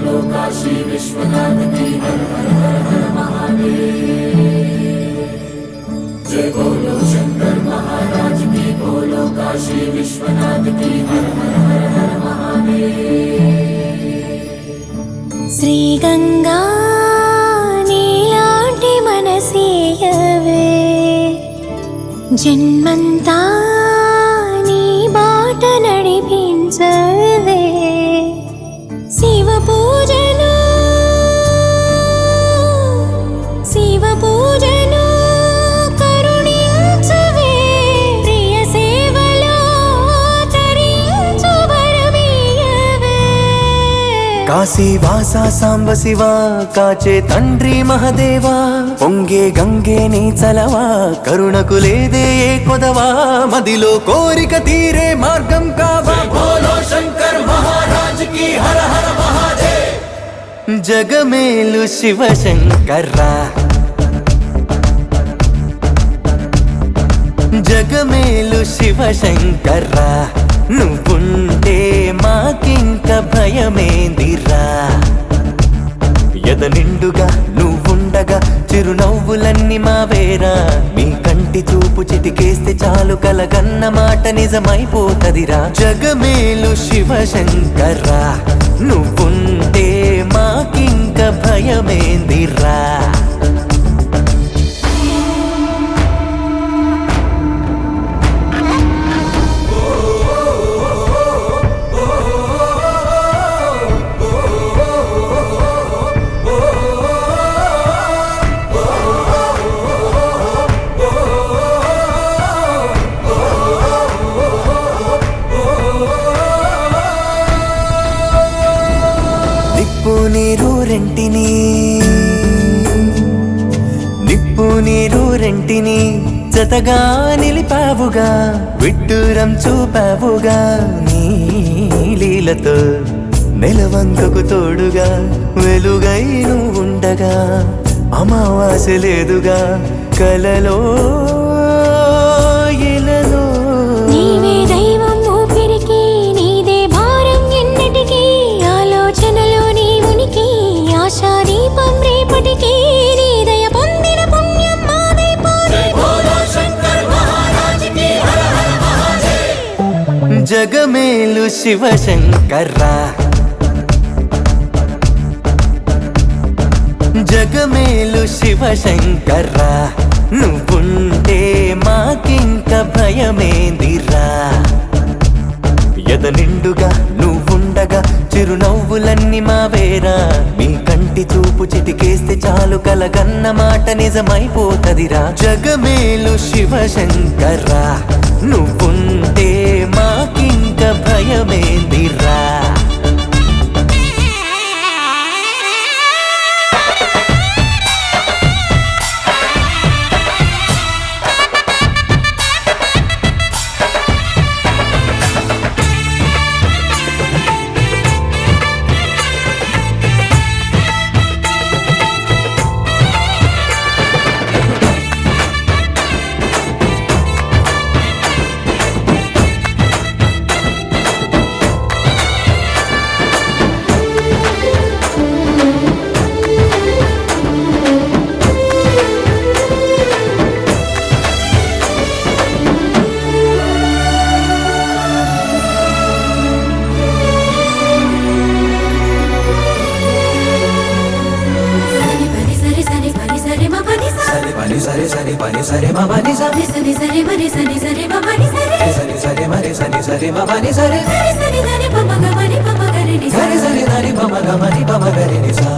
बोलो काशी विश्वनाथ की हर हर हर हर महादेव। जय बोलो शंकर महाराज की बोलो काशी विश्वनाथ की हर हर हर हर महादेव। श्री गंगा नीलांटी मनसीयवे जन्मंता नी बाట నడిపించవే శివ పూజను కరుణించవే ప్రియ సేవలో తరించు వరమీయవే కాశీ వాసా సాంబ శివ కాచే తండ్రి మహదేవా పొంగే గంగే నీ చలవా కరుణకు లేదే ఏ కొదవా మదిలో కోరిక తీరే మార్గం కావా బోలో శంకర్ మహారాజ్ की हर हर महादेव। జగమేలు శివ శంకర్రా జగమేలు శివ శంకర్రా నువ్వుంటే మాకింక భయమేందిరా ఎద నిండుగా నువ్వుండగా చిరునవ్వులన్నీ మావేరా మీ కంటి చూపు చిటికేస్తే చాలు కలగన్న మాట నిజమైపోతదిరా జగమేలు శివ శంకర్రా నువ్వుంటే మాకింక భయమేందిరా నిప్పు నీరు రెంటిని జతగా నిలిపావుగా విడ్డూరం చూపావుగా నీ లీలతో నెలవంకకు తోడుగా వెలుగై నువ్వుండగా అమావాస్య లేదుగా కలలో ఇలలో నీవే దైవం ఊపిరికి నీదే భారం ఎన్నటికీ ఆలోచనలో నీ ఉనికి ఆశాదీపం రేపటికి నీ దయ పొందిన పుణ్యం మాదైపోయి बोलो शंकर महाराज की हर हर महादेव। జగమేలు శివ శంకర్రా జగమేలు శివ శంకర్రా నువ్వుంటే మాకింక భయమేందిరా ఎద నిండుగా నువ్వుండగా చిరునవ్వులన్నీ మావేరా మీ కంటి చూపు చిటికేస్తే చాలు కలగన్న మాట నిజమైపోతదిరా జగమేలు శివ శంకర్రా నువ్వుంటే మాకింక భయమేందిరా సరే మా బని సరి సరి సరి మరి సరి సరి మా బని సరి సరి సరి మరి సరి సరి మా బని సరి సరి సరి దని పమ గమని పమ గరి ని సరి సరి దని పమ గమని పమ గరి ని సా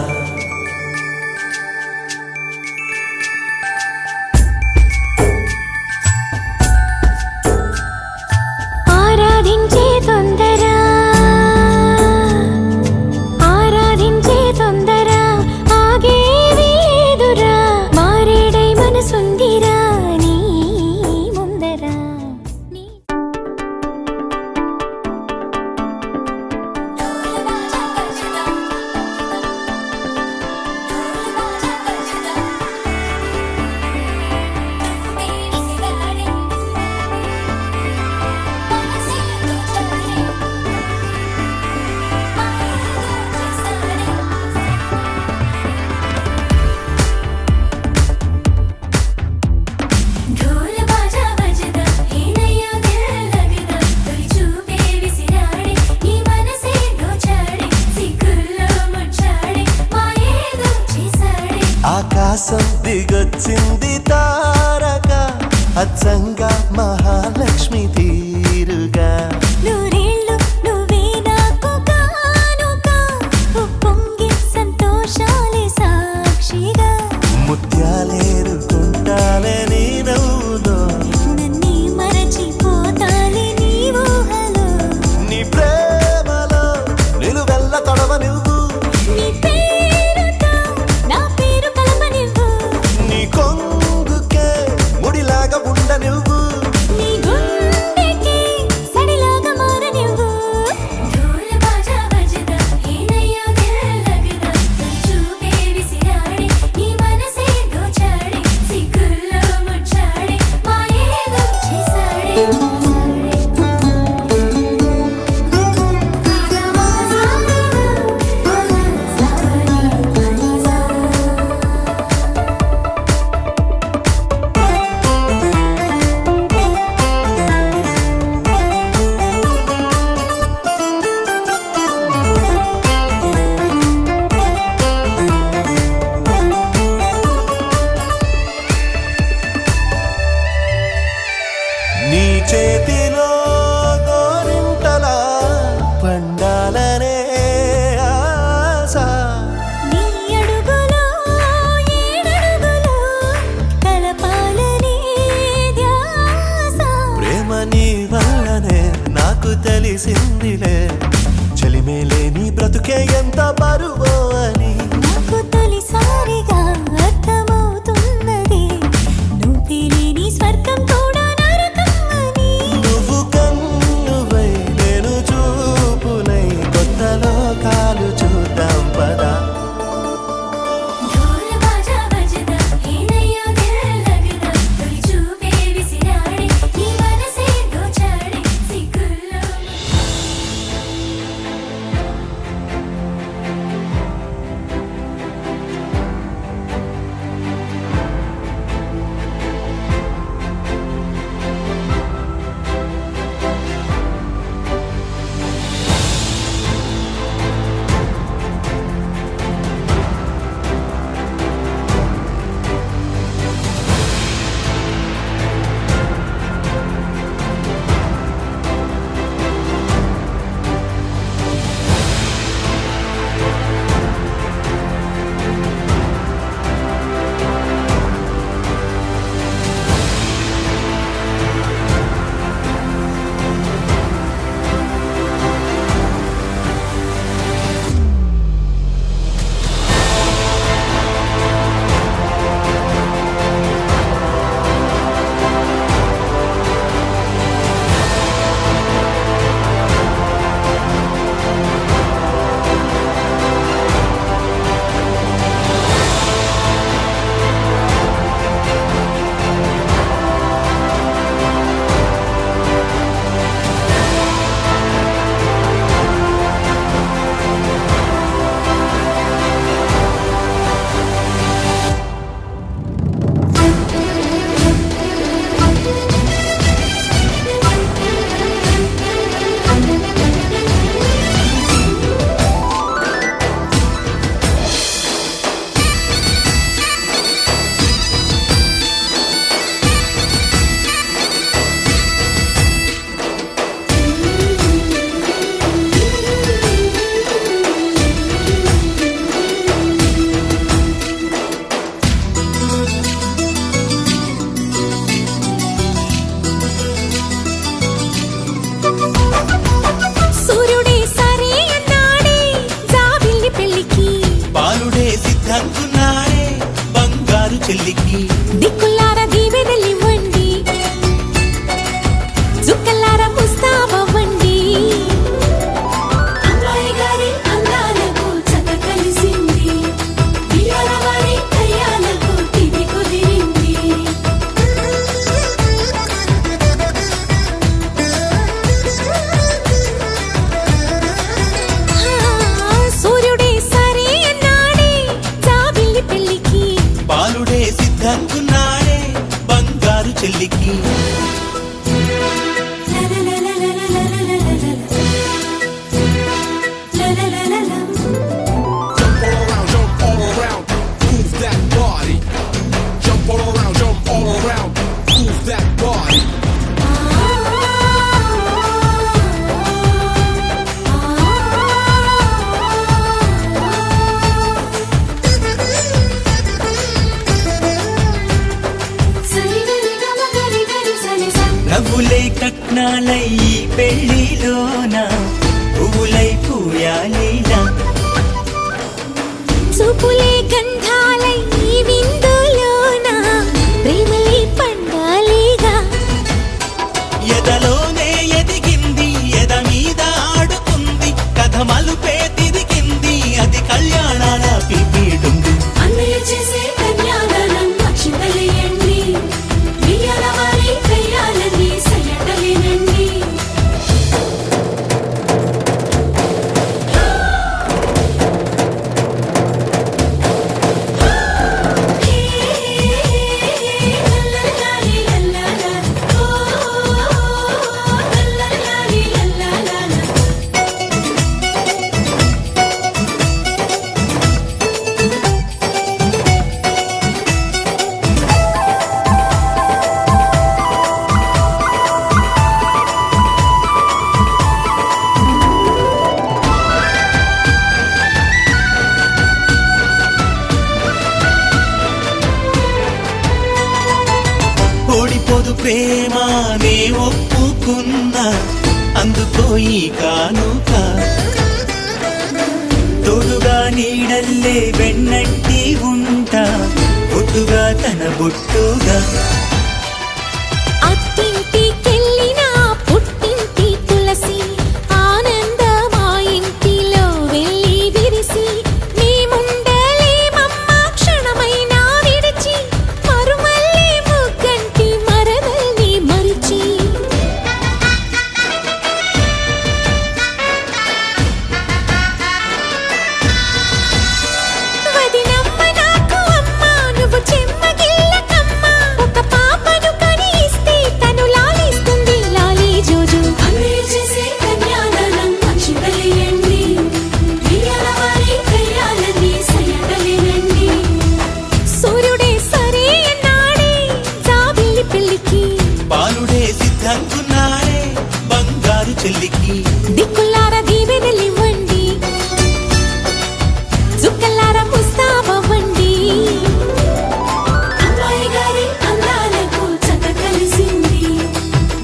ఆరాధించే తొందర ఆరాధించే తొందర ఆగేది లేదురా మారేడై మనసుందిరా నీ ముందర వచ్చింది తారక అచ్చంగా మహాలక్ష్మి తీరుగా నూరేళ్ళు నువ్వే నాకు కానుక ఉప్పొంగి సంతోషాలే సాక్షిగా ముత్యాలేరుకుంటాలే నీ నవ్వులో నన్నే మరచిపోతాలే నీ ఊహలో నీ ప్రేమలో నిలువెల్ల తడవ నువ్వు నీ పేరుతో నా పేరు కలపనివ్వు నీ కొంగుకే ముడిలాగా ఉండ నువ్వు నీ గుండెకి సడిలాగా మారనివ్వు ढोल बाजा बजदा ఏనయ్యో దిల్ లగదా చూపే విసిరాడే నీ మనసే దోచాడే సిగ్గుల్లో ముచ్చాడే మాయేదో చేసాడే నీ చేతిలో గోరింటలా పండాలనే ఆశ నీ అడుగులో ఏడడుగులో కలపాలనే ధ్యాస ప్రేమ నీ వల్లనే నాకు తెలిసిందిలే చలిమేలే నీ బ్రతుకే ఎంత బరువో అని నాకు తొలిసారిగా అర్థమవుతున్నది నువ్వు తెలియని స్వర్గం కూడా నరకం అని నువ్వు కన్నువై నేను చూపులై కొత్త లోకాలు చూద్దాం పదా ढोल बाजा बजदा ఏనయ్యో దిల్ లగదా తొలి చూపే విసిరాడే నీ మనసే దోచాడే సిగ్గుల్లో ఈ పెళ్లిలోన పువ్వులై పూయాలిలా చూపులే గంధాలై ఈ విందులోన ప్రేమలే పండాలిగా ఎదలోనే ఎదిగింది ఎద మీద ఆడుకుంది కథ మలుపే తిరిగింది అది కళ్యాణాల పిపీడుంది అన్నయ్య చేసే కన్యాదానం అక్షింతలేయండి వియ్యాల వారి కయ్యాలని సయ్యటలేనండి లల్లలాలి లల్లలా ఓ లల్లలాలి లల్లలా ఓడిపోదు ప్రేమ నే ఒప్పుకున్నా అందుకో ఈ కానుక తోడుగా నీడల్లే వెన్నట్టి ఉంటా బొట్టుగా తన బొట్టుగా అత్తింటికెళ్ళిన పుట్టింటి తులసి ఆనందమా ఇంటిలో వెళ్ళి విరిసి మేముండలేమమ్మ క్షణమైనా విడిచి మరుమల్లే ముగ్గంటి మరదల్ని మరిచి వదినమ్మ నాకు అమ్మ నువ్వు చెమ్మగిల్లకమ్మ ఒక పాపను కని ఇస్తే తను లాలిస్తుంది లాలి జోజు అన్నయ్య చేసే కన్యాదానం అక్షింతలేయండి వియ్యాల వారి కయ్యాలని సయ్యటలేనండి సూర్యుడే సరే అన్నాడే జాబిల్లి పెళ్లికి బాలుడే సిద్ధంకున్నాడే బంగారు చెల్లికి దిక్కులారా దీవెనలివ్వండి చుక్కలారా ముస్తాబవ్వండి అమ్మాయి గారి అందాలకు చక్క కలిసింది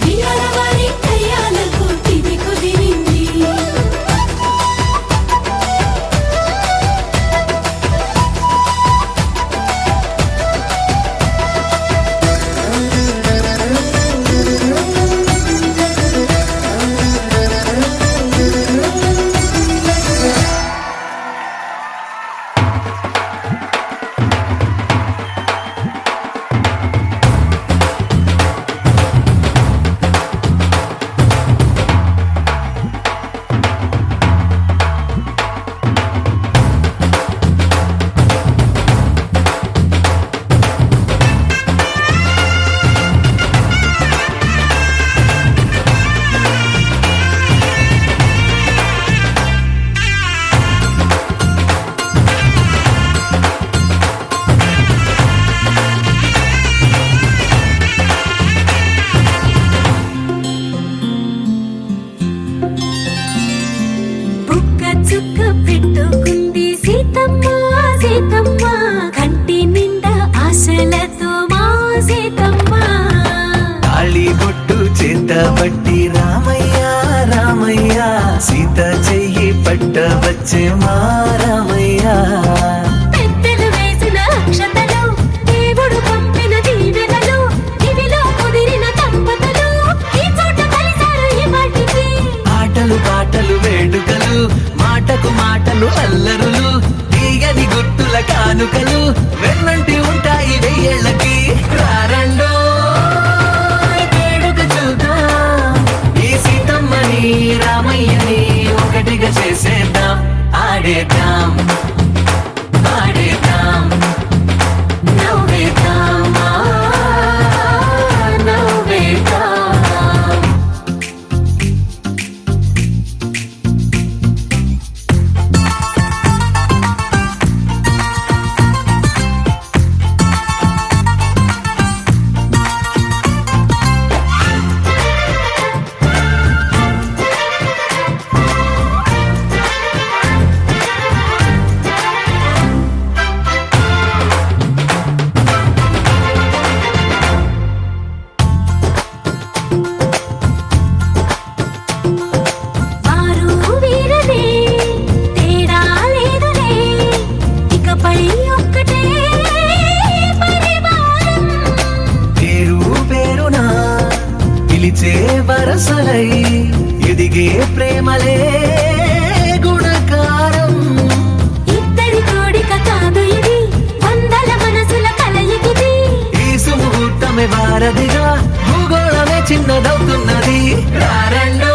వియ్యాల వారి కయ్యాలకు తిది కుదిరింది బుక్క చుక్క పెట్టుకుంది సీతమ్మ సీతమ్మ కంటి నిండా ఆశలతో మా సీతమ్మ తాళి బొట్టు చేతబట్టి రామయ్య రామయ్య సీత చెయ్యి పట్ట వచ్చే మా రామయ్య పెద్దలు వేసిన అక్షతలు దేవుడు పంపిన దీవెనలు ఇవిలో కుదిరిన దంపతులు ఈ చోట కలిసారు ఈ వాటికి ఆటలు పాటలు వేడుకలు మాటకు మాటలు అల్లరులు తీయని గుర్తుల కానుకలు వెన్నంటి ఉంటాయి వెయ్యేళ్ళకి రారండో వేడుక చూద్దాం ఈ సీతమ్మని రామయ్యని ఒకటిగా చేసేద్దాం ఆడేద్దాం పాడేద్దాం నవ్వేద్దాం నవ్వేద్దాం వరసలై ఎదిగే ప్రేమలే గుణకారం. ఇద్దరి కోడిక కాదు ఇది, వందల మనసుల కలయికిది. ఈ సుముహూర్తమే వారధిగా భూగోళమే చిన్నదవుతున్నది. రారండో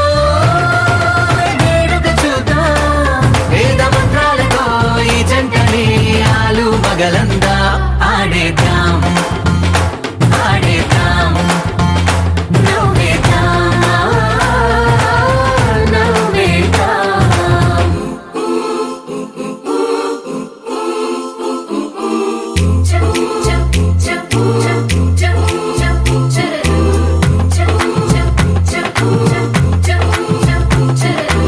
వేడుక చూద్దాం, వేద మంత్రాలతో ఈ జంటని ఆలు మగలందా ఆడేద్దాం ఆడేద్దాం నవ్వేద్దాం, నవ్వేద్దాం. చప్ చప్ చప్ చప్ చప్ చప్ చరరు. చప్ చప్ చప్ చప్ చప్ చప్ చరరు.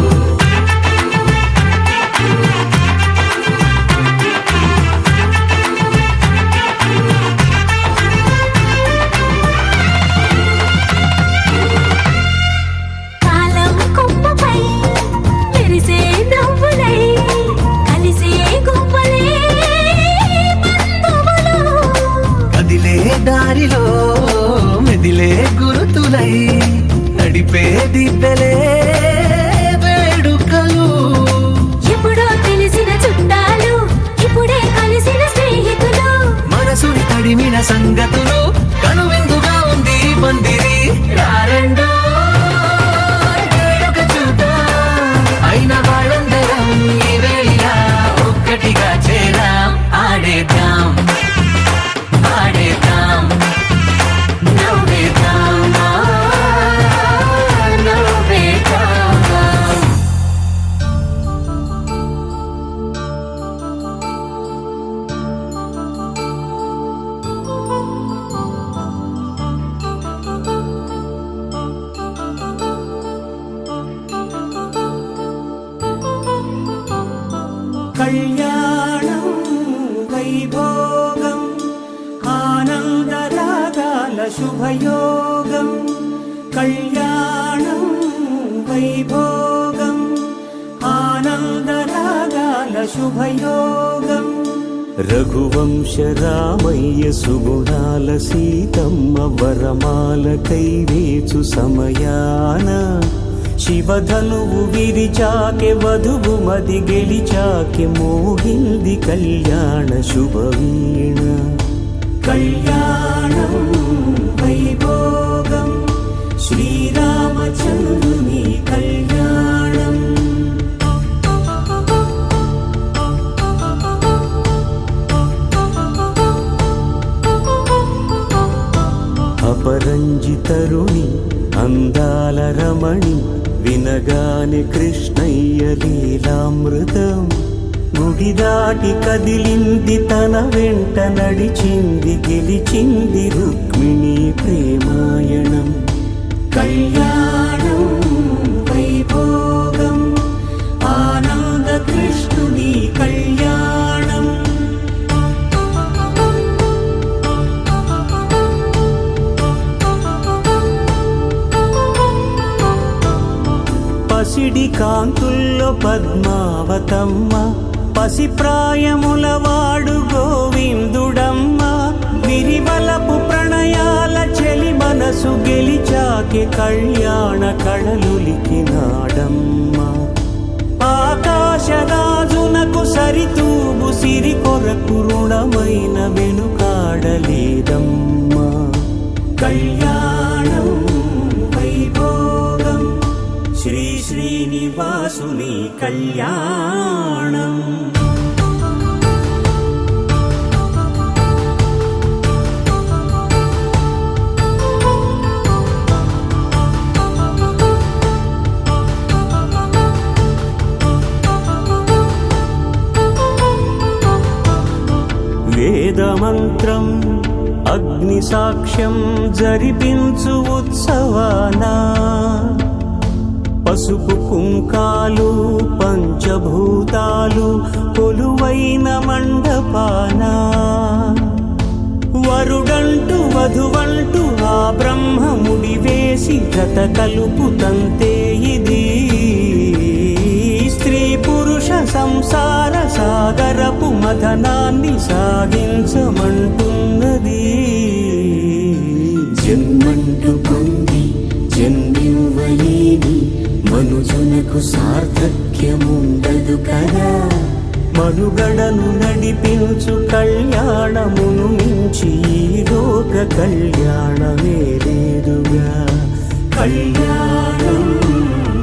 కాలం కొమ్మపై మెరిసే నవ్వులై కలిసే గువ్వలే బంధువులు. కదిలే దారిలో మెదిలే గురుతులై నడిపే దిబ్బెలే వేడుకలు. ఎప్పుడో తెలిసిన చుట్టాలు, ఇప్పుడే కలిసిన స్నేహితులు. మనసుని తడిమిన సంగతులు కనువిందుగా ఉంది ఈ పందిరి. రారండో వేడుక చూద్దాం, అయిన వాళ్ళందరం ఈ వేళ ఒక్కటిగా చేరాం. ఆడేద్దాం ఆడేద్దాం నవ్వేద్దాం, నవ్వేద్దాం. కళ్యాణం వైభోగం ఆనందరాగాల శుభయోగం. కళ్యాణం వైభోగం ఆనందరాగాల శుభయోగం. రఘువంశ రామయ్య సుగుణాల సీతమ్మ వరమాల కైవేచు సమయాన శివధనువు విరిచాకె వధువు మది గెలిచాకె మోగింది కళ్యాణ శుభవీణ. కళ్యాణం వైభోగం శ్రీరామచంద్రుని కళ్యాణం. అపరంజి తరుణి అందాల రమణి వినగానే కృష్ణయ్య లీలామృతం. గుడి దాటి కదిలింది తన వెంట నడిచింది గెలిచింది రుక్మిణి ప్రేమాయణం. కళ్యాణం వైభోగం ఆనంద కృష్ణుని కళ్యాణం. పసిడి కాంతుల్లో పద్మావతమ్మ పసిప్రాయముల వాడు గోవిందుడమ్మ. విరివలపు ప్రణయాల చెలి మనసు గెలిచాకే కళ్యాణ కళలులికినాడమ్మ. ఆకాశరాజునకు సరితూగు సిరి కొరకు రుణమైన వెనుకాడలేదమ్మా. కళ్యాణం వైభోగం శ్రీ శ్రీనివాసుని కళ్యాణం. వేదమంత్రం అగ్ని సాక్ష్యం జరిపించు ఉత్సవానా. పసుపు కుంకాలు పంచభూతాలు కొలువైన మండపాన. వరుడంటూ వధువంటూ ఆ బ్రహ్మముడి వేసి జత కలుపుతంతే ఇది. స్త్రీ పురుష సంసార సాగరపు మథనాన్ని సాగించమంటున్నది. జన్మంటూ పొంది జన్మివ్వ ప్రేమలేని మనుజునకు సార్థక్యముండదు కదా. మనుగడను నడిపించు కళ్యాణమును మించి ఈ లోక కళ్యాణమే లేదుగా. కళ్యాణం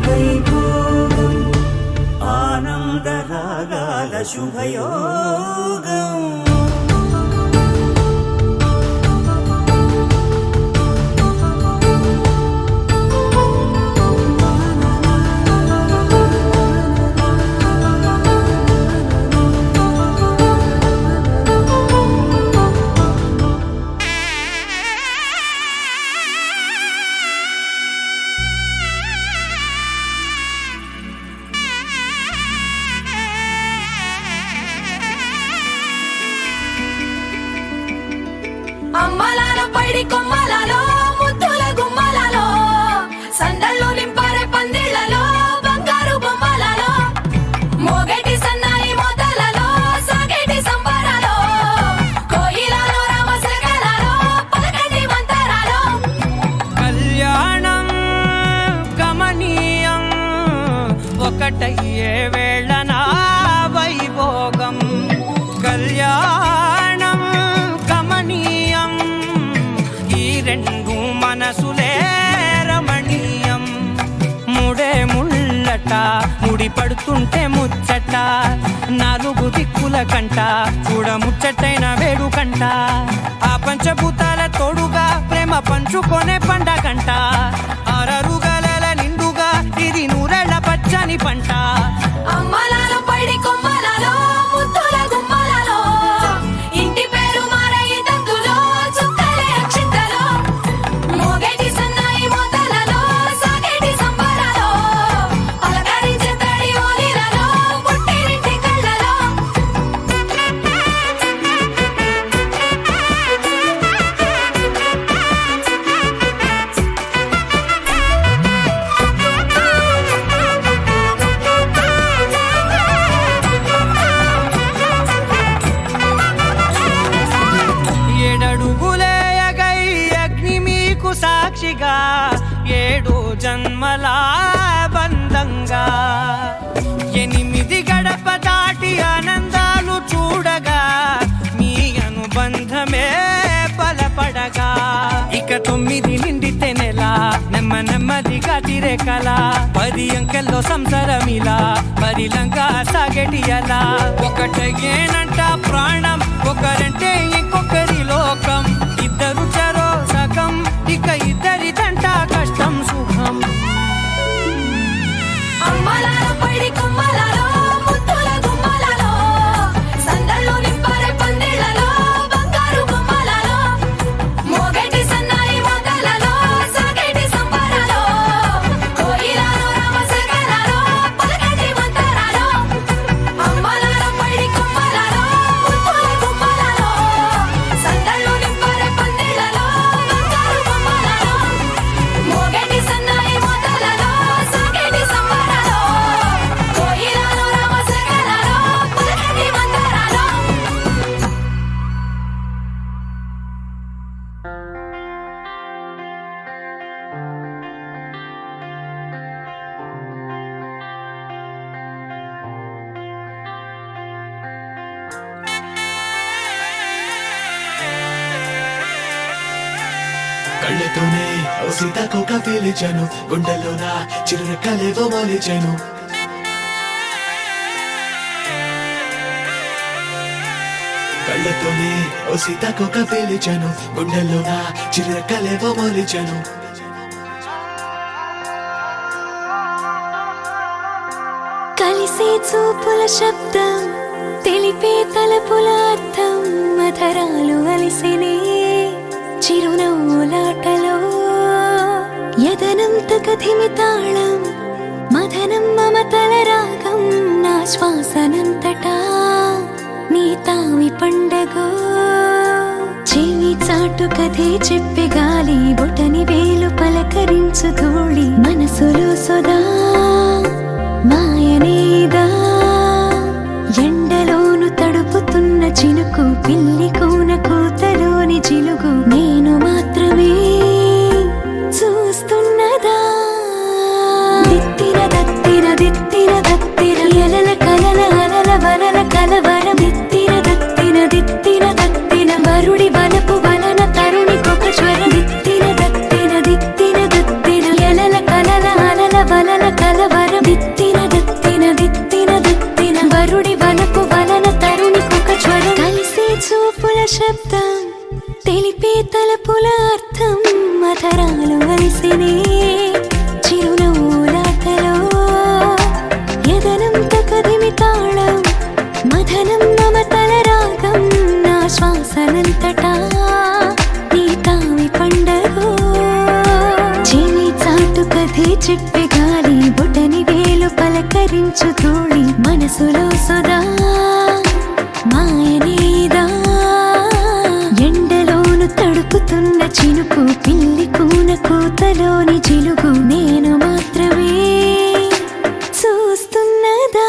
వైభోగం ఆనందరాగాల శుభయోగం. అమ్మలాల పైడి కొమ్మలలో ముద్దుల గుమ్మలలో సందళ్ళు నింపారే పందిళ్లలో బంగారు బొమ్మలలో మోగేటి సన్నాయి మోతలలో సాగేటి సంబరాలో కోయిలలో రామశకలలో పలకండి మంతరాలో. కళ్యాణం గమనీయం ఒకటయ్యే వేళ నా వైభోగం. కళ్యాణం గమనీయం ఈ రెండు మనసులే రమణీయం. ముడే ముళ్ళట ముడి పడుతుంటే ముచ్చట నాలుగు దిక్కుల కంట చూడ ముచ్చటైన వేడుకంట. ఆ పంచభూతాల తోడుగా ప్రేమ పంచుకొనే పండగంట. అరరుగల నిండుగా ఇది నూరెళ్ళ పచ్చని పంట. అమ్మలాల పైడి కొమ్మలలో ముద్దుల గుమ్మలలో ఇంటి పేరు మారయి తందులో చుక్కలే అక్షింతలో మోగేటి సన్నాయి మోతలలో సాగేటి సంబరాలో పలకరించే తడి ఓలిలలో పుట్టినింటి కళ్ళలో. ఏడడుగులే ఎగై అగ్ని మీకు సాక్షిగా ఏడు జన్మల బంధంగా 8 గడప దాటి ఆనందాలు చూడగా మీ అనుబంధమే బలపడగా. ఇక 9 నిండితే నెల నెమ్మదిగా తిరేకల 10 అంకెల్లో సంసారమిలా పరిలంగా సాగటి అలా. ఒకటేనంట ప్రాణం ఒకరంటే ఇంకొకరి లోకం. ఇద్దరు చరో సగం ఇక ఇద్దరిదంట కష్టం సుఖం. అమ్మలాల పైడి కొమ్మలలో ముద్దుల గుమ్మలలో సందళ్ళు నింపారే పందిళ్లలో బంగారు బొమ్మలలో మోగేటి సన్నాయి మోతలలో సాగేటి సంబరాలో కోయిలలో రామశకలలో పలకండి మంతరాలో. అమ్మలాల పైడి కొమ్మలలో ముద్దుల గుమ్మలలో సందళ్ళు నింపారే పందిళ్లలో బంగారు బొమ్మలలో మోగేటి సన్నాయి మోతలలో సాగేటి సంబరాలో కోయిలలో రామశకలలో పలకండి మంతరాలో. కళ్ళతోనే ఓ సీతాకోక పిలిచాను, గుండెల్లోన చిరురెక్కలేవో మొలిచాను. కళ్ళతోనే ఓ సీతాకోక పిలిచాను, గుండెల్లోన చిరురెక్కలేవో మొలిచాను. కలిసే చూపుల శబ్దం తెలిపే తలపుల అర్థం మధరాలు అలిసినే చిరునవ్వులాటలో యదనం తకధిమి తాళం మదనం మమతల రాగం నా శ్వాసనంతటా నీ తావి పండగో చెవి చాటు కథే చెప్పే గాలి బొటని వేలు పలకరించు ధూళి మనసులో సొదా మాయనేదా ఎండలోను తడుపుతున్న చినుకు పిల్లి కూన కూతలోని చిలుగు నేను మాత్రమే చూస్తున్నదా. వలన కలవరం దిత్తిన దత్తిన దిత్తిన దత్తిన వరుడి వలపు వలన తరుణికొక జ్వరం కలిసే చూపుల శబ్దం తెలిపే తలపుల అర్థం మధరాలు అలిసినే చిరునవ్వులాటలో యదనం తకదిమి తాళం మధనం మమతల రాగం నా శ్వాసనంతటా నీ తావి పండగో చెవి చాటు కథే చెప్పే గాలి బొటని వేలు పలకరించు తోడి మనసులో సుధా మాయనేదా ఎండలోను తడుపుతున్న చినుకు పిల్లి కూన కూతలోని చిలుగు నేను మాత్రమే చూస్తున్నదా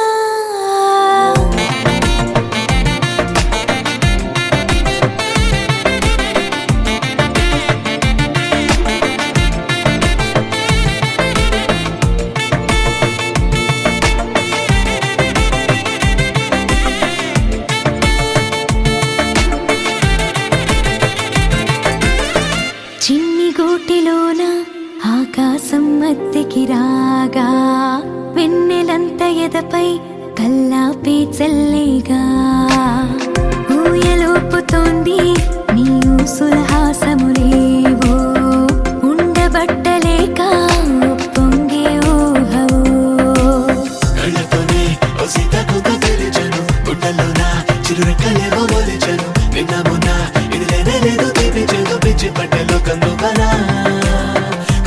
చిన్ని గోటిలోన ఆకాశం మధ్యకి రాగా వెన్నెలంత ఎదపై కల్లాపే చల్లేగా ఊయలోపుతోంది నీ సులహాసములేవో ఉండబట్టలేక పొంగే ఊహవో కళ్ళతోనే ఓ సీతాకోక పిలిచెను గుండెల్లోన చిరురెక్కలేవో మొలిచెను నిన్న మొన్న ఇది లేనే లేదు తీపించేదో పిచ్చి పట్టెలో కందువనా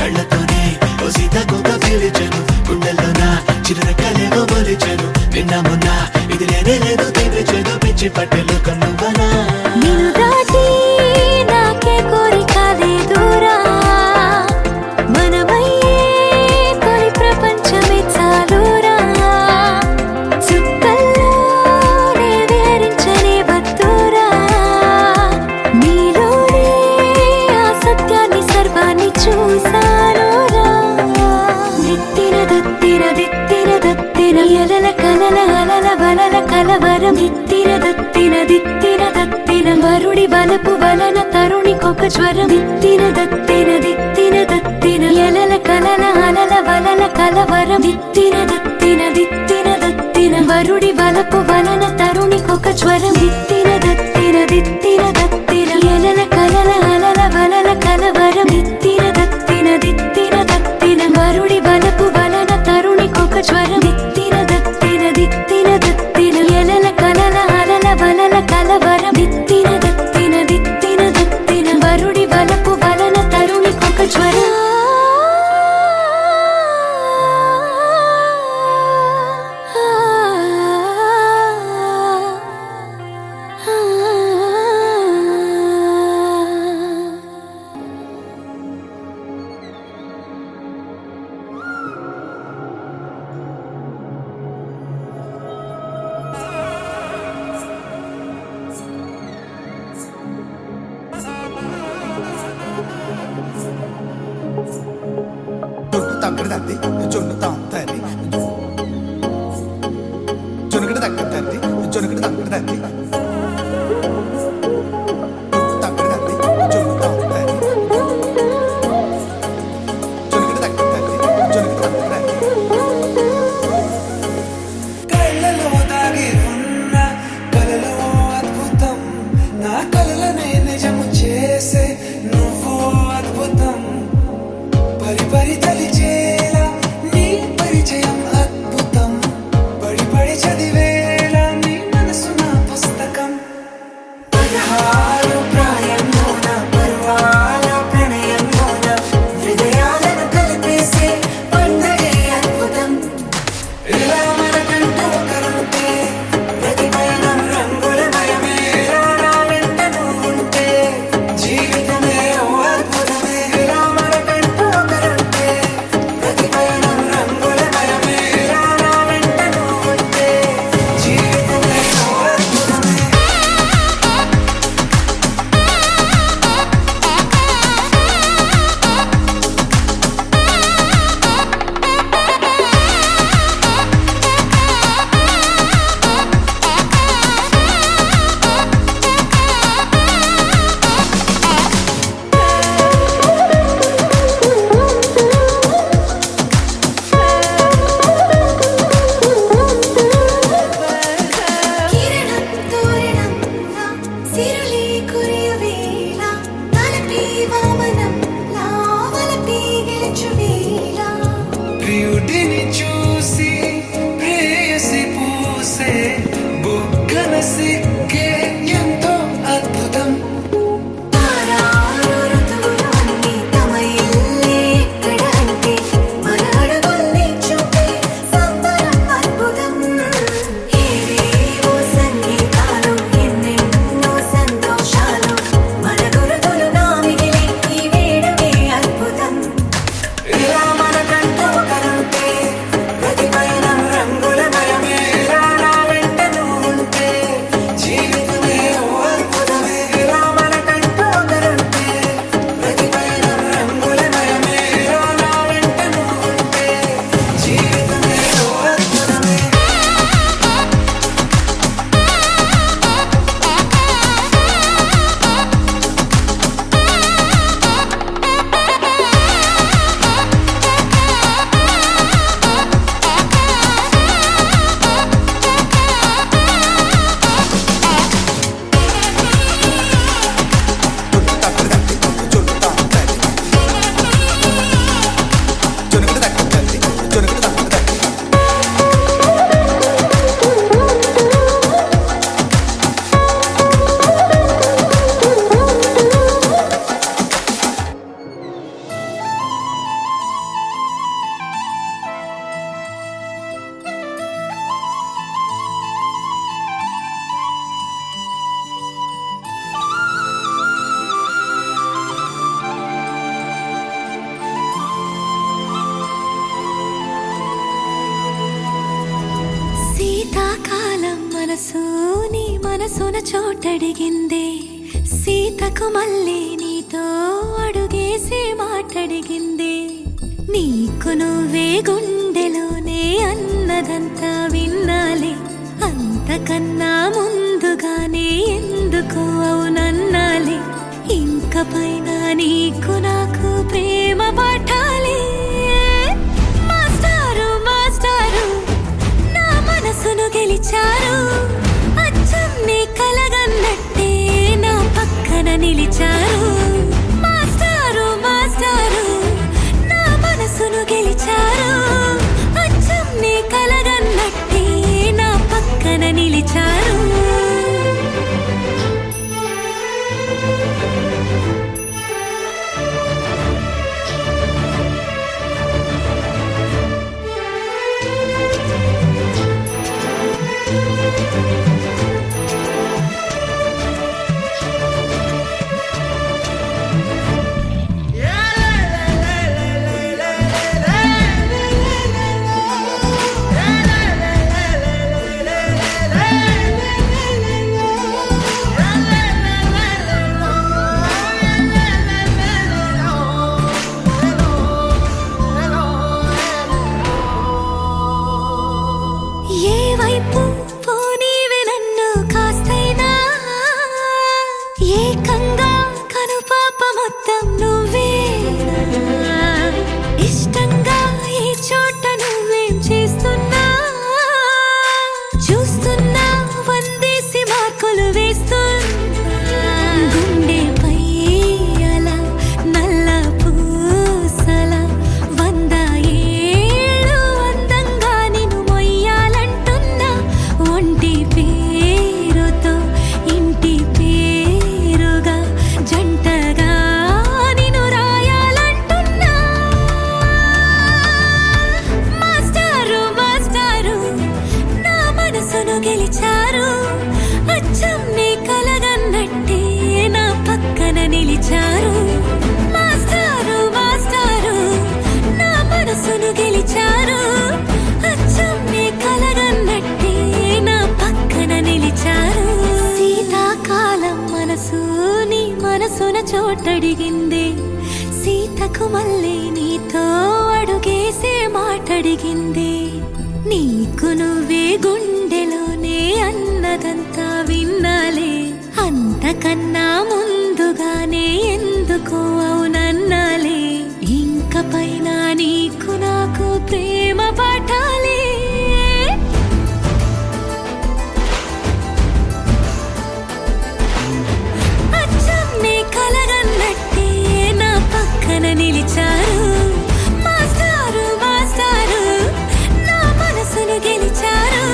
కళ్ళతోనే ఓ సీతాకోక పిలిచెను గుండెల్లోన చిరురెక్కలేవో మొలిచెను నిన్న మొన్న ఇది లేనే లేదు తీపించేదో పిచ్చి పట్టెలో కందువనా నిన్ను దాటి నాకే కోరిక లేదురా మనమయ్యే తొలి ప్రపంచమే చాలురా చుక్కల్లోనే విహరించనే వద్దురా నీలోనే ఆ సత్యాన్ని సర్వాన్ని చూసానురా దిత్తిన దత్తిన దిత్తిన దత్తిన ఎలల కలల అలల వలల కలవరం దిత్తిన దత్తిన దిత్తిన దత్తిన వరుడి వలపు వలన తరుణికొక జ్వరం దిత్తిన దత్తిన దిత్తిన దత్తిన ఎలల కలల అలల వలల కలవరం దిత్తిన దత్తిన దిత్తిన దత్తిన వరుడి వలపు వలన తరుణికొక జ్వరం దిత్తిన దత్తిన దిత్తిన దత్తిన ఎలల కలల అలల వలల కలవరం దిత్తిన దత్తిన దిత్తిన దత్తిన వరుడి వలపు వలన తరుణికొక జ్వరం దిత్తిన దత్తిన దిత్తిన దత్తిన ఎలల కలల అలల వలల కలవరం దిత్తిన దత్తిన దిత్తిన దత్తిన వరుడి వలపు వలన తరుణికొక జ్వరం తగ్గడదండి జొన్ను తాంతది జొనుగడ తగ్గదండి జొనుగడ తగ్గదండి తగ్గడదండి జొన్ను తాంతది జొనుగడ తగ్గదండి జొనుగడ తగ్గదండి కళ్ళలో దాగి ఉన్న కలలో అద్భుతం నా కలలనే నిజము చేసే నువ్వు అద్భుతం పరి పరి తలిచేలా నీ పరిచయం అద్భుతం పడి పడి చదివేలా నీ మనసు నా పుస్తకం శీతాకాలం మనసు నీ మనసున చోటడిగిందే సీతకు మళ్ళీ నీతో అడుగేసి మాటడిగిందే నీకు నువ్వే గుండెలోనే అన్నదంతా విన్నాలే అంతకన్నా ముందుగానే ఎందుకు అవునన్నాలే ఇంక పైన నీకు నాకు ప్రేమ పాఠాలే మాస్టారు మాస్టారు నా మనసును గెలిచారు అచ్చం నీ కలగన్నట్టే నా పక్కన నిలిచారు మాస్టారు మాస్టారు నా మనసును గెలిచారు అచ్చం నీ కలగన్నట్టే నా పక్కన నిలిచారు ఏ వైపు పోనీవే నన్ను కాస్తైనా ఏకంగా కనుపాప మొత్తం నువ్వే ఇష్టంగా ఈ చోట నువ్వేం చేస్తున్నా చూస్తున్నా వందేసి మార్కులు వేస్తున్నా గుండెపై అలా నల్ల పూసల 100 ఏళ్ళు అందంగా నిన్ను మొయ్యాలంటున్నా ఒంటి పేరుతో ఇంటి పేరుగా జంటగా నిన్ను రాయాలంటున్నా మాస్టారు మాస్టారు నా మనసును గెలిచారు అచ్చం నీ కలగన్నట్టే నా పక్కన నిలిచారు మాస్టారు మాస్టారు నా మనసును గెలిచారు అచ్చం నీ కలగన్నట్టే నా పక్కన నిలిచారు శీతాకాలం మనసు నీ మనసున చోటడిగిందే సీతకు మళ్ళీ నీతో అడుగేసే మాటడిగిందే నీకు నువ్వే గుండెలోనే అన్నదంతా విన్నాలే అంతకన్నా ముందుగానే ఎందుకు అవునన్నాలే ఇంక పైన నీకు నాకు ప్రేమ పాఠాలే అచ్చం నీ కలగన్నట్టే నా పక్కన నిలిచారు మాస్టారు మాస్టారు నా మనసును గెలిచారు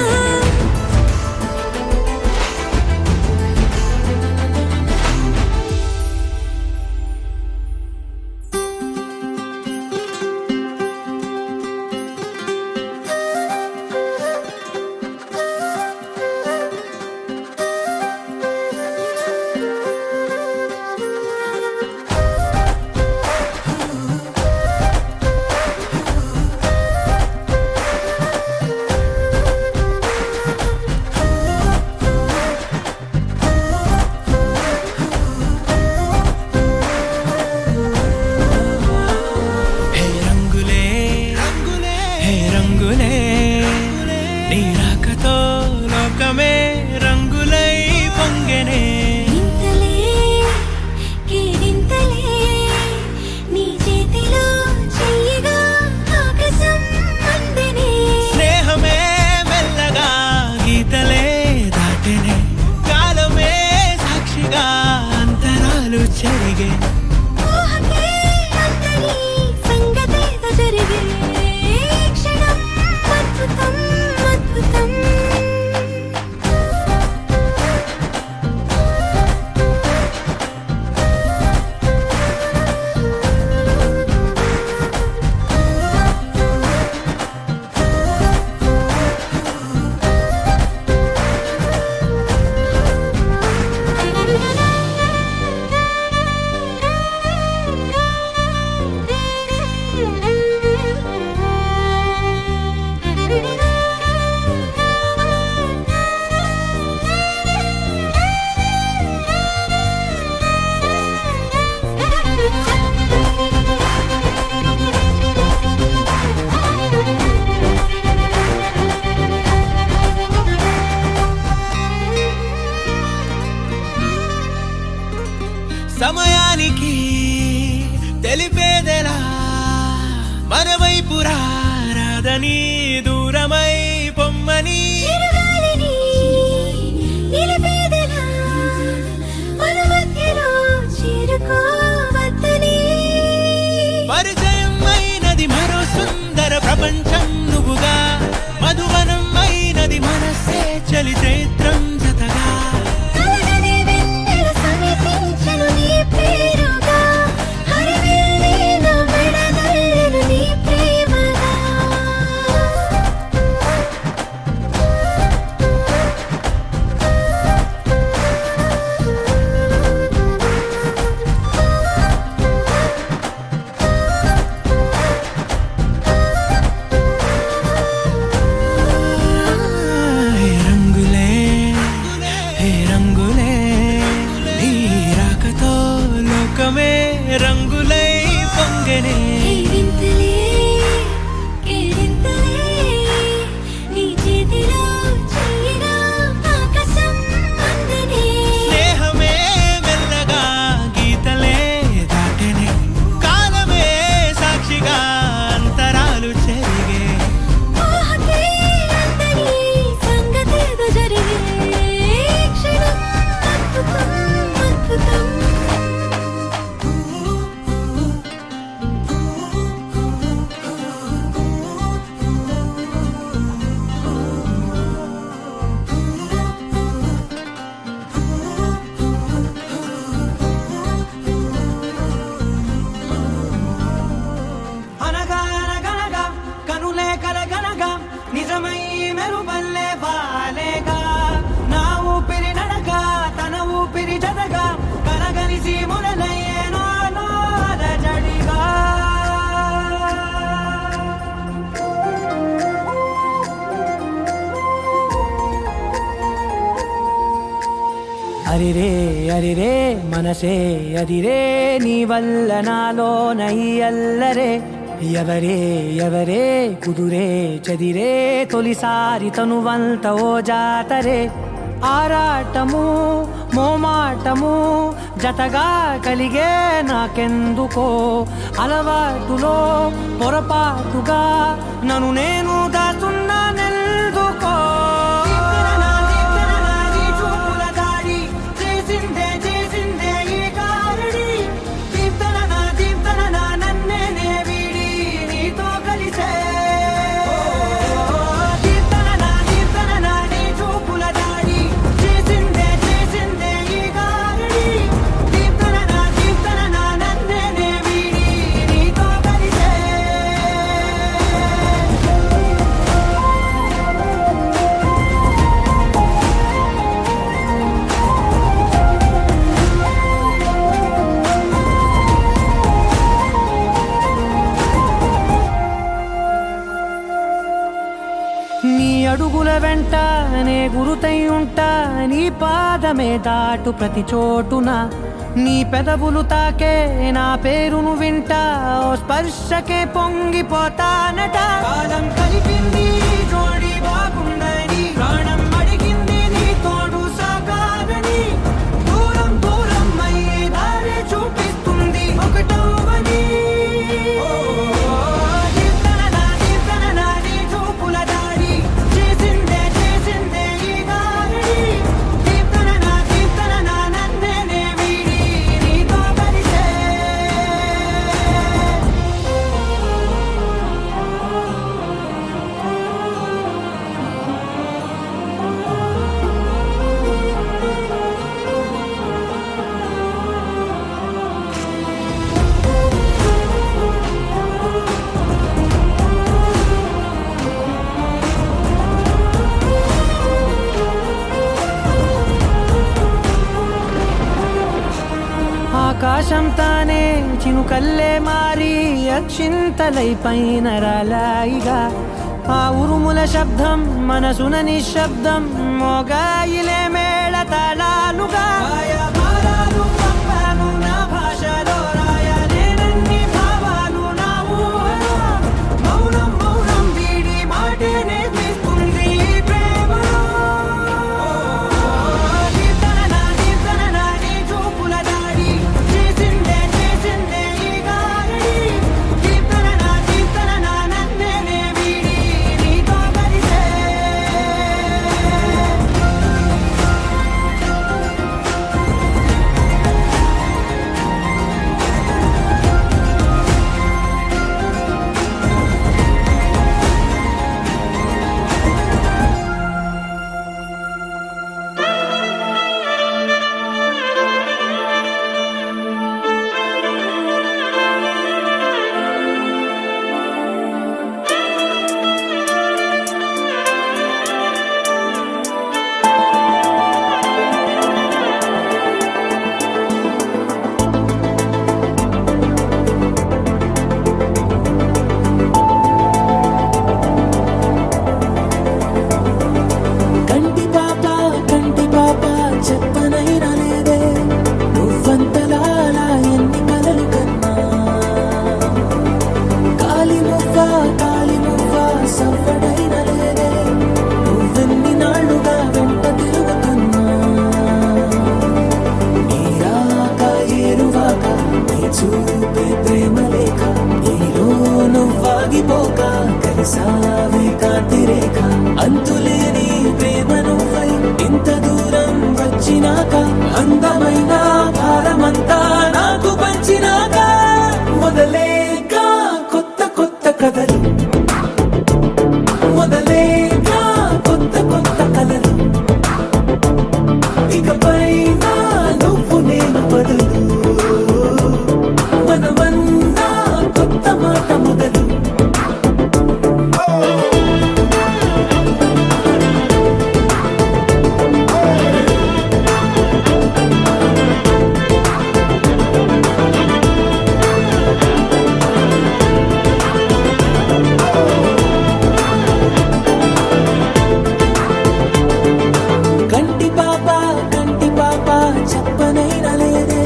హే రంగులే హే రంగులే నీ రాకతో లోకమే రంగులై పొంగెనే ఇంతలే కేరింతలే నీ చేతిలో చెయ్యగా ఆకాశం అందెనే స్నేహమే మెల్లగా గీతలే దాటెనే కాలమే సాక్షిగా అంతరాలు చెరిగే ఊహకే అంతని సంగతేదో జరిగే క్షణం అద్భుతం అద్భుతం దూరమై పొమ్మని చిరుగాలిని నిలిపేదెలా మన మధ్యలో చేరుకోవద్దని పరిచయం అయినది మరో సుందర ప్రపంచం నువ్వుగా మధువనం అయినది మనసే చలి చైత్రం జతగా కలగనే వెన్నెల సమీపించను నీ పేరుగా హరివెల్లి నా మెడనల్లను నీ ప్రేమగా హే రంగులే హే రంగులే నీ రాకతో లోకమే రంగులై పొంగనే ఈ వింతలే కేరింతలే నీ చేతిలో చెయ్యినా ఆకాశం అందనే స్నేహమే మెల్లగా గీతలే దాటెనే కాలమే సాక్షిగా అంతరాలు చెరిగే ఊహకే అందని సంగతేదో జరిగే క్షణం అద్భుతం అద్భుతం అనగా అనగనగా కనులే కలగనగా నిజమై మెరుపల్లే వాలేగా నా ఊపిరి నడక తన ఊపిరి జతగా కలగలిసి మొదలయ్యే నాలో అలజడిగా అరిరే అరిరే మనసే అదిరే నీ వల్ల నాలో నై అల్లరే ఎవరే ఎవరే కుదురే చదిరే తొలిసారి తనువంత ఓ జాతరే ఆరాటము మోమాటము జతగా కలిగే నాకెందుకో అలవాటులో పొరపాటుగా నన్ను నేను దాచున్నానెందుకో నీ అడుగుల వెంట నే గురుతై ఉంటా నీ పాదమే దాటు ప్రతి చోటున నీ పెదవులు తాకే నా పేరును వింటా ఓ స్పర్శకే పొంగిపోతానట కాలం కలిపింది జోడి బాగుందని ప్రాణం అడిగింది నీ తోడు సాగాలని దూరం దూరం అయ్యే దారి చూపిస్తుంది ఒకటవని ఆకాశం తానే చినుకల్లే మారి అక్షింతలై పైన రాలాయిగా ఆ ఉరుముల శబ్దం మనసున నిశ్శబ్దం మోగాయిలే మేళ తాళాలుగా నా భాషలో రాయలేనన్ని భావాలు నా ఊహలో మౌనం మౌనం వీడి మాటే నేర్పిస్తుంది ప్రేమలో చేసిందే ఈ గాలి దీప్తన నా నన్నే వీడి ఉన్నావే కాంతి రేఖ అంతులేని ప్రేమ నువ్వై ఇంత దూరం వచ్చినాక అందమైన కాలమంతా నాకు పంచినాక మొదలేక కొత్త కొత్త కథలు మొదలేక కొత్త కొత్త కలలు ఇకపై నువ్వు నేను బదులు మనమన్నా కొత్త మాట మొదలు కంటి పాప చెప్పనైనా లేదే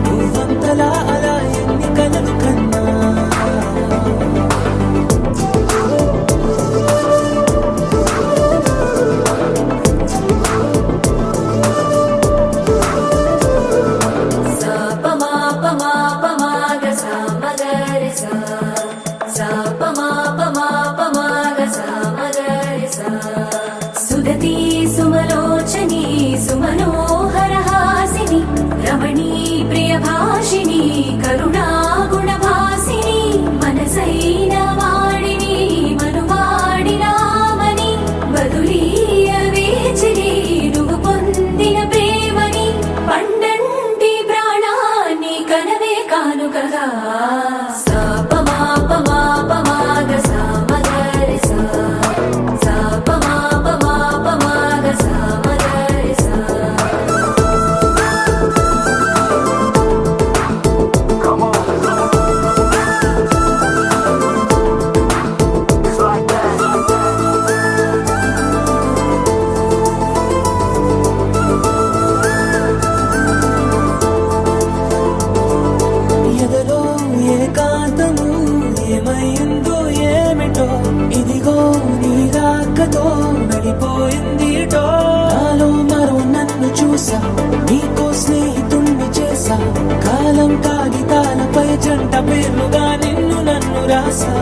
నువ్వంతలా అలా ఎన్ని కలలు కన్నా సుదతి సుమలోచని సుమనోహర హాసిని రమణీ ప్రియ భాషిని కరుణా గుణభాసిని మనసైన వాడిని మనువాడినామని బదులీయ వేచిని నువ్వు పొందిన ప్రేమని పండంటి ప్రాణాన్ని కనవే కానుకగా ఎదలో ఏకాంతము ఏమైందో ఏమిటో ఇదిగో నీ రాకతో వెళ్ళిపోయిందిటో నాలో మరో నన్ను చూసా నీకో స్నేహితుణ్ణి చేసా కాలం కాగితాలపై జంట పేర్లుగా నిన్ను నన్ను రాసా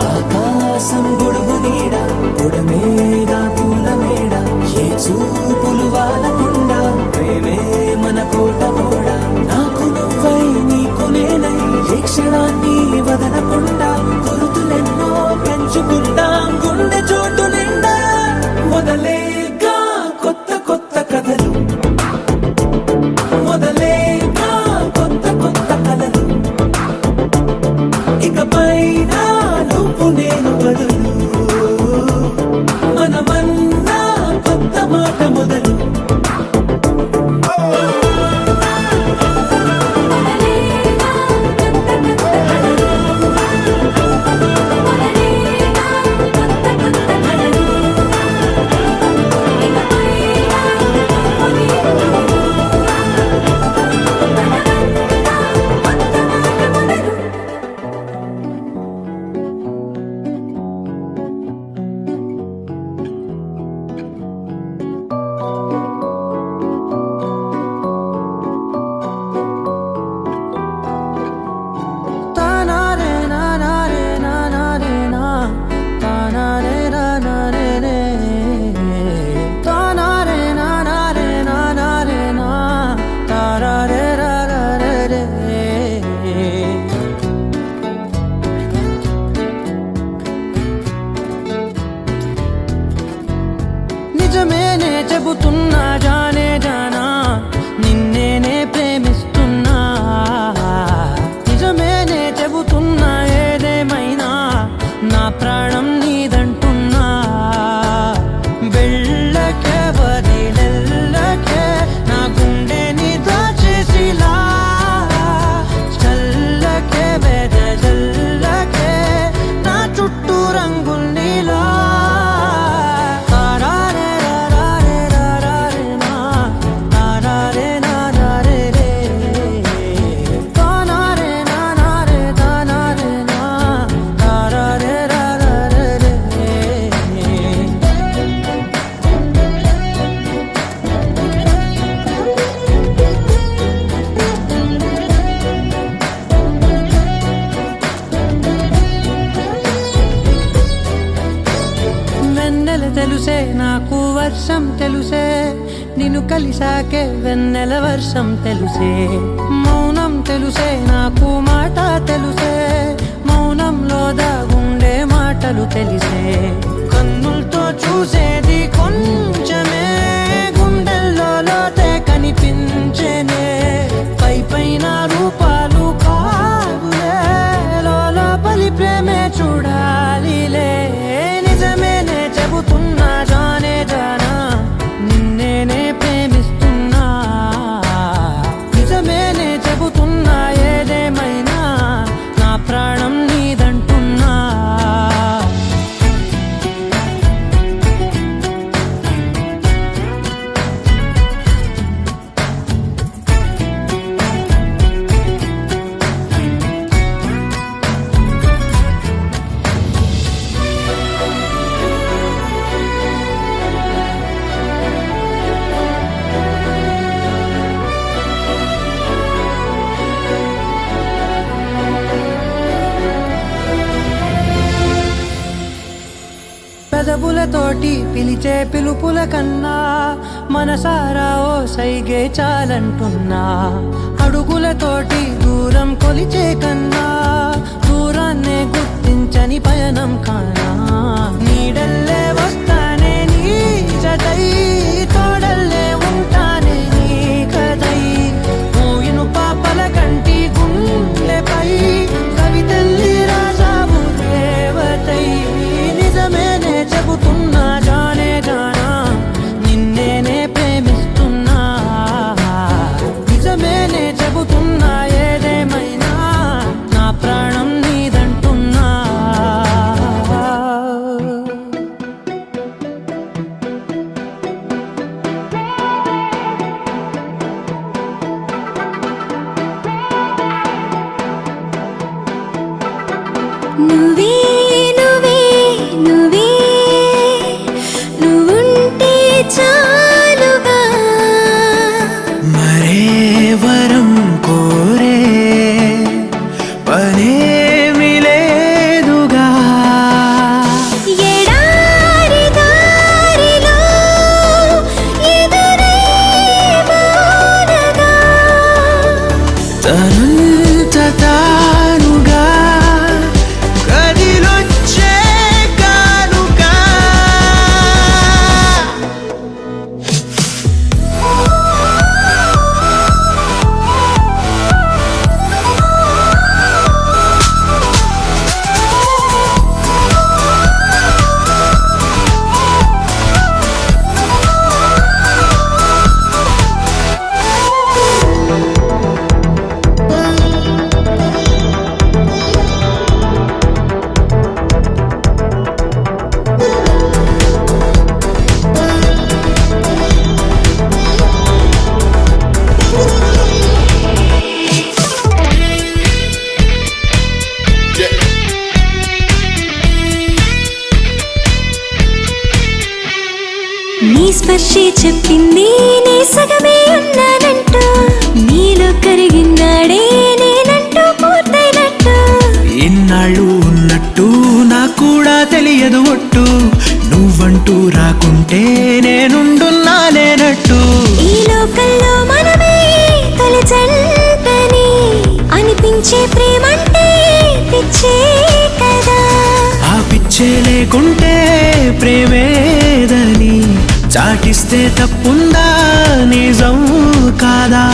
ఆకాశం గొడుగు నీడ పొడమేగా పూల మేడ ఏ చూపులు వాలకుండా ప్రేమే మన కోట కూడా నాకు నువ్వై నీకు నేనై ఏ క్షణాన్ని వదలకుండా గుర్తులెన్నో పెంచుకుందాం గుండె చోటు నిండా మొదలేక కొత్త కొత్త కథలు మొదలేక కొత్త కొత్త కలలు ఇకపై నువ్వు నేను బదులు మనమన్నా కొత్త మాట మొదలు నిజమేనే చెబుతున్నా జానే జానా నిన్నేనే ప్రేమిస్తున్నా నిజమేనే చెబుతున్నా ఏదేమైనా నా ప్రాణం నీదంటున్నా వెళ్ళకే వదిలెల్లకే నా గుండెని దాచేసిలా చల్లకే వెదజల్లకే నా చుట్టూ రంగుల్నిలా తారారే రారే రారే నా తెలుసే నాకు వర్షం తెలుసే నిన్ను కలిసాకే వెన్నెల వర్షం తెలుసే మౌనం తెలుసే నాకు మాట తెలుసే మౌనంలో దాగుండే మాటలు తెలిసే కన్నులతో చూసేది కొంచెమే గుండెల్లో లోతే కనిపించేనే పై పైన రూపాలు కావులే లోపలి ప్రేమే చూడాలిలే నిజమేనే చెబుతున్నా జానే జానా నిన్నేనే ప్రేమిస్తున్నా నిజమేనే చెబుతున్నా ఏదేమైనా నా ప్రాణం నీదంటున్నా పెదవులతోటి పిలిచే పిలుపుల కన్నా మనసారా ఓ సైగే చాలంటున్నా అడుగులతోటి దూరం కొలిచే కన్నా దూరాన్నే గుర్తించని పయనం కానా నీడల్లే వస్తానే నీ జతై తోడల్లే ఉంటానే నీ కదై మూయిను పాపల కంటి గుండెపై కవితల్లి రాజావు దేవతై నిజమేనే చెబుతున్నా జానే జానా నిన్నేనే ప్రేమిస్తున్నా నిజమేనే చెబుతున్నా ఏదేమైనా నా ప్రాణం నీదంటున్నా నువ్వే నువ్వే నువ్వే నువ్వుంటే చాలుగా మరే వరం కోరే పనేమి లేదుగా ఎడారి దారిలో ఎదురే వానగా తనంత తానుగా కదిలొచ్చే కానుగా నీ స్పర్శే చెప్పింది నీ సగమే ఉన్నానంటూ నీలో కరిగినాడే నేనంటూ పూర్తయినట్టు ఇన్నాళ్ళు ఉన్నట్టు నాకు కూడా తెలియదు ఒట్టు నువ్వంటూ రాకుంటే నేనుండున్నా లేనట్టు ఈ లోకంలో మనమే తొలి జంటని అనిపించే ప్రేమంటే పిచ్చే కదా ఆ పిచ్చే లేకుంటే ప్రేమేదని చాటిస్తే తప్పుందా నిజం కాదా